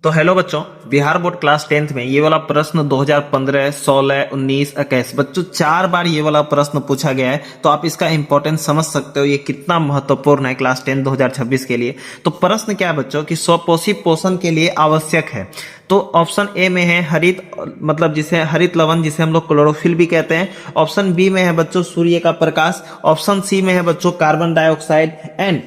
तो हेलो बच्चों, Bihar board class 10th में ये वाला प्रश्न 2015, 16, 19, 21 बच्चों 4 बार ये वाला प्रश्न पूछा गया है। तो आप इसका इंपॉर्टेंस समझ सकते हो ये कितना महत्वपूर्ण है क्लास 10 2026 के लिए। तो प्रश्न क्या है बच्चों कि स्वपोषी पोषण के लिए आवश्यक है। तो ऑप्शन ए में है हरित, मतलब जिसे हरित लवण जिसे हम लोग क्लोरोफिल भी कहते हैं। ऑप्शन बी में है बच्चों सूर्य का प्रकाश। ऑप्शन सी में है बच्चों carbon dioxide and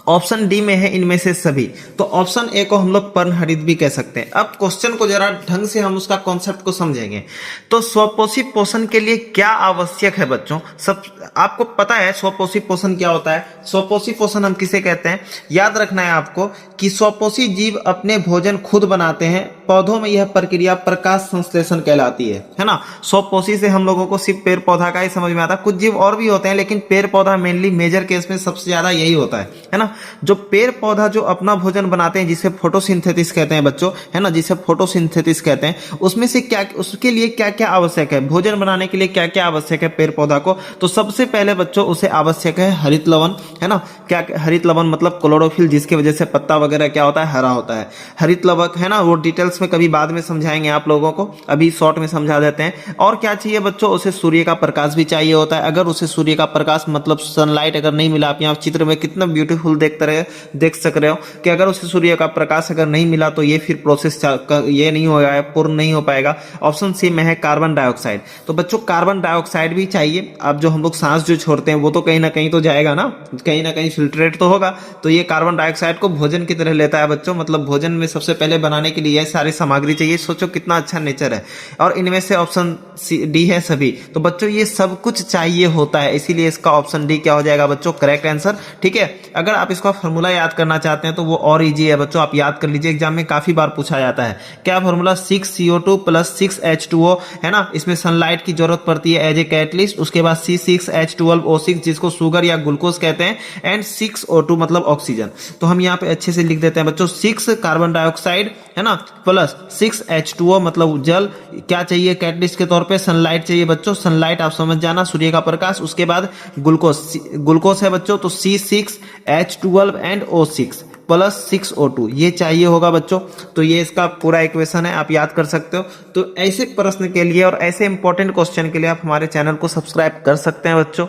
option D में है इनमें से सभी। तो ऑप्शन ए को हम लोग पर्णहरित भी कह सकते हैं। अब क्वेश्चन को जरा ढंग से हम उसका कॉन्सेप्ट को समझेंगे। तो स्वपोषी पोषण के लिए क्या आवश्यक है बच्चों? सब आपको पता है स्वपोषी पोषण क्या होता है। स्वपोषी पोषण हम किसे कहते हैं? याद रखना है आपको कि स्वपोषी जीव अपने भोजन खुद बनाते हैं। पौधों में यह प्रक्रिया प्रकाश संश्लेषण कहलाती है ना। स्वपोषी से हम लोगों को सिर्फ पेड़ पौधा का ही समझ में आता है। कुछ जीव और भी होते हैं लेकिन पेड़ पौधा मेनली मेजर केस में सबसे ज्यादा यही होता है ना। जो पेड़ पौधा जो अपना भोजन बनाते हैं जिसे फोटोसिंथेसिस कहते हैं बच्चों, है ना, जिसे फोटोसिंथेसिस कहते हैं, उसमें से क्या उसके लिए क्या क्या आवश्यक है, भोजन बनाने के लिए क्या क्या आवश्यक है पेड़ पौधा को? तो सबसे पहले बच्चों उसे आवश्यक है हरित लवण, है ना। क्या हरित लवण मतलब क्लोरोफिल, जिसकी वजह से पत्ता वगैरह क्या होता है, हरा होता है। हरित लवक, है ना, वो डिटेल्स में कभी बाद में समझाएंगे आप लोगों को, अभी शॉर्ट में समझा देते हैं। और क्या चाहिए बच्चों? उसे सूर्य का प्रकाश भी चाहिए होता है। अगर उसे सूर्य का प्रकाश मतलब सनलाइट अगर नहीं मिला, आप यहाँ चित्र में कितना ब्यूटीफुल देख सक रहे हो कि अगर उसे सूर्य का प्रकाश अगर नहीं मिला तो ये फिर प्रोसेस ये नहीं होगा, पूर्ण नहीं हो पाएगा। ऑप्शन सी में है कार्बन डाइऑक्साइड। तो बच्चों कार्बन डाइऑक्साइड भी चाहिए। अब जो हम लोग सांस जो छोड़ते हैं वो तो कहीं ना कहीं तो जाएगा ना कहीं फिल्ट्रेट तो होगा। तो ये कार्बन डाइऑक्साइड को भोजन की तरह लेता है बच्चों, मतलब भोजन में सबसे पहले बनाने के लिए ये सारी सामग्री चाहिए। सोचो कितना अच्छा नेचर है। और इनमें से ऑप्शन डी है सभी। तो बच्चों ये सब कुछ चाहिए होता है, इसीलिए इसका ऑप्शन डी क्या हो जाएगा बच्चों? Correct answer. ठीक है, अगर आप इसका फॉर्मूला याद करना चाहते हैं तो वो और इजी है बच्चों, आप याद कर लीजिए, एग्जाम में काफी बार पूछा जाता है। क्या फॉर्मूला? 6CO2 + 6H2O, है ना। इसमें सनलाइट की जरूरत पड़ती है एज ए कैटलिस्ट। उसके बाद C6H12O6 जिसको शुगर या ग्लूकोज कहते हैं, एंड 6O2 मतलब ऑक्सीजन। तो हम यहाँ पे अच्छे से लिख देते हैं बच्चों, 6 कार्बन डाइऑक्साइड, है ना, प्लस 6H2O मतलब जल। क्या चाहिए कैटलिस्ट के तौर पे? सनलाइट चाहिए बच्चों। सनलाइट आप समझ जाना, सूर्य का प्रकाश। उसके बाद ग्लूकोज है बच्चों, तो C6H12 एंड O6 + 6O2 ये चाहिए होगा बच्चों। तो ये इसका पूरा इक्वेशन है, आप याद कर सकते हो। तो ऐसे प्रश्न के लिए और ऐसे इंपॉर्टेंट क्वेश्चन के लिए आप हमारे चैनल को सब्सक्राइब कर सकते हैं बच्चों।